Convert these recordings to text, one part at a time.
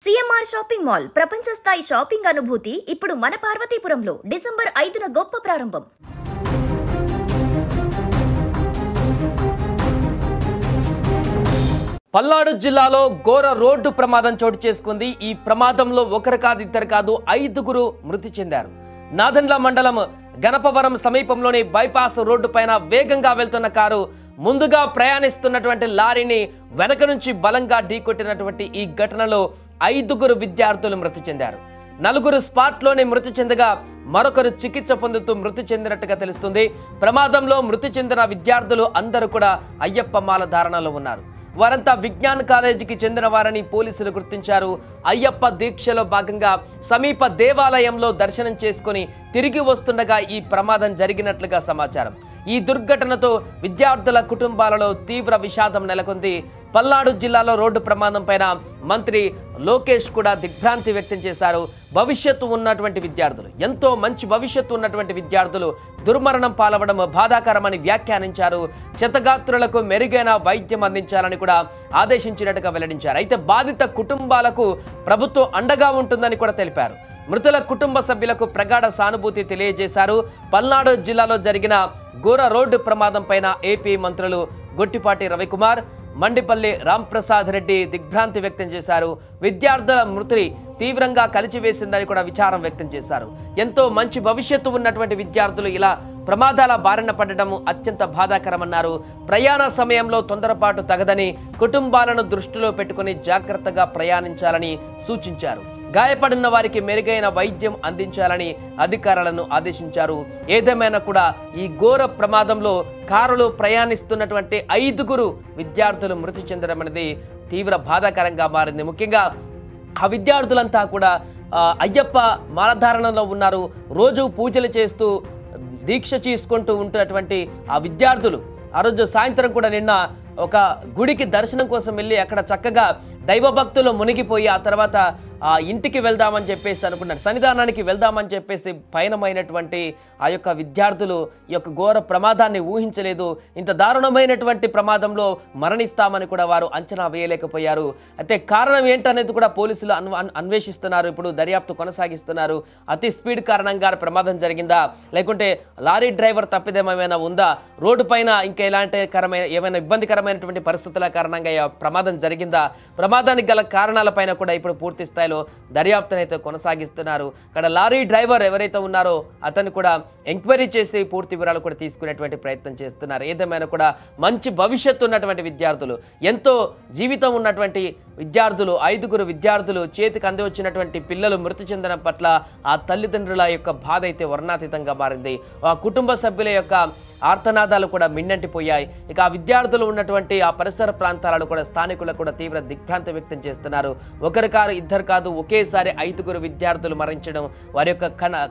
CMR shopping mall ప్రపంచ స్థాయి shopping అనుభూతి ఇప్పుడు మన పార్వతీపురంలో డిసెంబర్ 5న గొప్ప ప్రారంభం. పల్నాడు జిల్లాలో ఘోర రోడ్డు ప్రమాదం చోటు చేసుకుంది. ఈ ప్రమాదంలో ఒకరు కాదు ఇద్దరు కాదు 5గురు మృతి చెందారు. నాదెండ్ల మండలం గణపవరం సమీపంలోని బైపాస్ రోడ్డు పైన వేగంగా వెళ్తున్న కారు ముందుగా ప్రయాణిస్తున్నటువంటి లారీని వెనక నుంచి బలంగా ఢీకొట్టినటువంటి ఈ ఘటనలో 5గురు విద్యార్థులు మృతి చెందారు. 4 స్పాట్లోనే మృతి చెందగా మరొకరు చికిత్స పొందుతూ మృతి చెందినట్టుగా తెలుస్తుంది. ప్రమాదంలో మృతి చెందిన విద్యార్థులు అందరూ కూడా అయ్యప్ప మాల ధారణలో ఉన్నారు. వారంతా విజ్ఞాన్ కాలేజీకి చెందిన వారని పోలీసులు గుర్తించారు. అయ్యప్ప దీక్షలో భాగంగా సమీప దేవాలయంలో దర్శనం చేసుకుని తిరిగి వస్తుండగా ఈ ప్రమాదం జరిగినట్లుగా సమాచారం. ఈ దుర్ఘటనతో విద్యార్థుల కుటుంబాలలో తీవ్ర విషాదం నెలకొంది. పల్నాడు జిల్లాలో రోడ్డు ప్రమాదం పైన మంత్రి లోకేష్ కూడా దిగ్భ్రాంతి వ్యక్తం చేశారు. భవిష్యత్తు ఉన్నటువంటి విద్యార్థులు, ఎంతో మంచి భవిష్యత్తు ఉన్నటువంటి విద్యార్థులు దుర్మరణం పాలవడం బాధాకరమని వ్యాఖ్యానించారు. క్షతగాత్రులకు మెరుగైన వైద్యం అందించాలని కూడా ఆదేశించినట్టుగా వెల్లడించారు. అయితే బాధిత కుటుంబాలకు ప్రభుత్వం అండగా ఉంటుందని కూడా తెలిపారు. మృతుల కుటుంబ సభ్యులకు ప్రగాఢ సానుభూతి తెలియజేశారు. పల్నాడు జిల్లాలో జరిగిన ఘోర రోడ్డు ప్రమాదం పైన ఏపీ మంత్రులు గొట్టిపాటి రవికుమార్, మండిపల్లి రాంప్రసాద్ రెడ్డి దిగ్భ్రాంతి వ్యక్తం చేశారు. విద్యార్థుల మృతి తీవ్రంగా కలిచివేసిందని కూడా విచారం వ్యక్తం చేశారు. ఎంతో మంచి భవిష్యత్తు ఉన్నటువంటి విద్యార్థులు ఇలా ప్రమాదాల బారిన పడడం అత్యంత బాధాకరమన్నారు. ప్రయాణ సమయంలో తొందరపాటు తగదని కుటుంబాలను దృష్టిలో పెట్టుకుని జాగ్రత్తగా ప్రయాణించాలని సూచించారు. గాయపడిన వారికి మెరుగైన వైద్యం అందించాలని అధికారులను ఆదేశించారు. ఏదేమైనా కూడా ఈ ఘోర ప్రమాదంలో కారులో ప్రయాణిస్తున్నటువంటి 5గురు విద్యార్థులు మృతి చెందడం అనేది తీవ్ర బాధాకరంగా మారింది. ముఖ్యంగా ఆ విద్యార్థులంతా కూడా అయ్యప్ప మాలధారణలో ఉన్నారు. రోజు పూజలు చేస్తూ దీక్ష చేసుకుంటూ ఉంటున్నటువంటి ఆ విద్యార్థులు ఆ రోజు సాయంత్రం కూడా నిన్న ఒక గుడికి దర్శనం కోసం వెళ్ళి అక్కడ చక్కగా దైవభక్తులు మునిగిపోయి ఆ తర్వాత ఇంటికి వెళ్దామని చెప్పేసి అనుకున్నారు. సన్నిధానానికి వెళ్దామని చెప్పేసి పయనమైనటువంటి ఆ యొక్క విద్యార్థులు ఈ యొక్క ఘోర ప్రమాదాన్ని ఊహించలేదు. ఇంత దారుణమైనటువంటి ప్రమాదంలో మరణిస్తామని కూడా వారు అంచనా వేయలేకపోయారు. అయితే కారణం ఏంటనేది కూడా పోలీసులు అన్వేషిస్తున్నారు. ఇప్పుడు దర్యాప్తు కొనసాగిస్తున్నారు. అతి స్పీడ్ కారణంగా ప్రమాదం జరిగిందా, లేకుంటే లారీ డ్రైవర్ తప్పిదమేమైనా ఉందా, రోడ్డు పైన ఇంకా ఏమైనా ఇబ్బందికరమైనటువంటి పరిస్థితుల కారణంగా ప్రమాదం జరిగిందా, ప్రమాదానికి గల కారణాలపైన కూడా ఇప్పుడు పూర్తి స్థాయిలో దర్యాప్తును అయితే కొనసాగిస్తున్నారు. ఇక్కడ లారీ డ్రైవర్ ఎవరైతే ఉన్నారో అతను కూడా ఎంక్వైరీ చేసి పూర్తి వివరాలు కూడా తీసుకునేటువంటి ప్రయత్నం చేస్తున్నారు. ఏదేమైనా కూడా మంచి భవిష్యత్తు ఉన్నటువంటి విద్యార్థులు, ఎంతో జీవితం ఉన్నటువంటి విద్యార్థులు, 5గురు విద్యార్థులు చేతికి అంది వచ్చినటువంటి పిల్లలు మృతి చెందడం పట్ల ఆ తల్లిదండ్రుల యొక్క బాధ అయితే వర్ణాతీతంగా మారింది. ఆ కుటుంబ సభ్యుల యొక్క ఆర్తనాదాలు కూడా మిన్నంటిపోయాయి. ఇక ఆ విద్యార్థులు ఉన్నటువంటి ఆ పరిసర ప్రాంతాలలో కూడా స్థానికులు కూడా తీవ్ర దిగ్భ్రాంతి వ్యక్తం చేస్తున్నారు. ఒకరు కాదు ఇద్దరు కాదు ఒకేసారి 5గురు విద్యార్థులు మరణించడం వారి యొక్క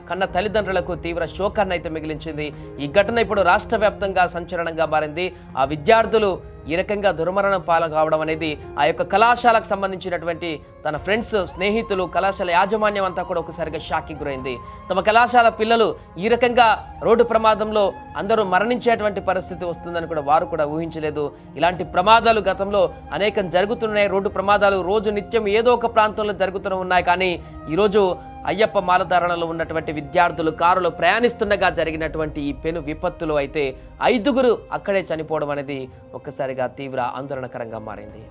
కన్న తల్లిదండ్రులకు తీవ్ర శోకాన్ని అయితే మిగిలించింది. ఈ ఘటన ఇప్పుడు రాష్ట్ర వ్యాప్తంగా సంచలనంగా మారింది. ఆ విద్యార్థులు ఈ రకంగా దుర్మరణం పాలు కావడం అనేది ఆ యొక్క కళాశాలకు సంబంధించినటువంటి తన ఫ్రెండ్స్, స్నేహితులు, కళాశాల యాజమాన్యం అంతా కూడా ఒకసారిగా షాక్కి గురైంది. తమ కళాశాల పిల్లలు ఈ రకంగా రోడ్డు ప్రమాదంలో అందరూ మరణించేటువంటి పరిస్థితి వస్తుందని కూడా వారు కూడా ఊహించలేదు. ఇలాంటి ప్రమాదాలు గతంలో అనేకం జరుగుతున్నాయి. రోడ్డు ప్రమాదాలు రోజు నిత్యం ఏదో ఒక ప్రాంతంలో జరుగుతూనే ఉన్నాయి. కానీ ఈరోజు అయ్యప్ప మాలధారణలో ఉన్నటువంటి విద్యార్థులు కారులో ప్రయాణిస్తుండగా జరిగినటువంటి ఈ పెను విపత్తులో అయితే 5గురు అక్కడే చనిపోవడం అనేది ఒక్కసారిగా తీవ్ర ఆందోళనకరంగా మారింది.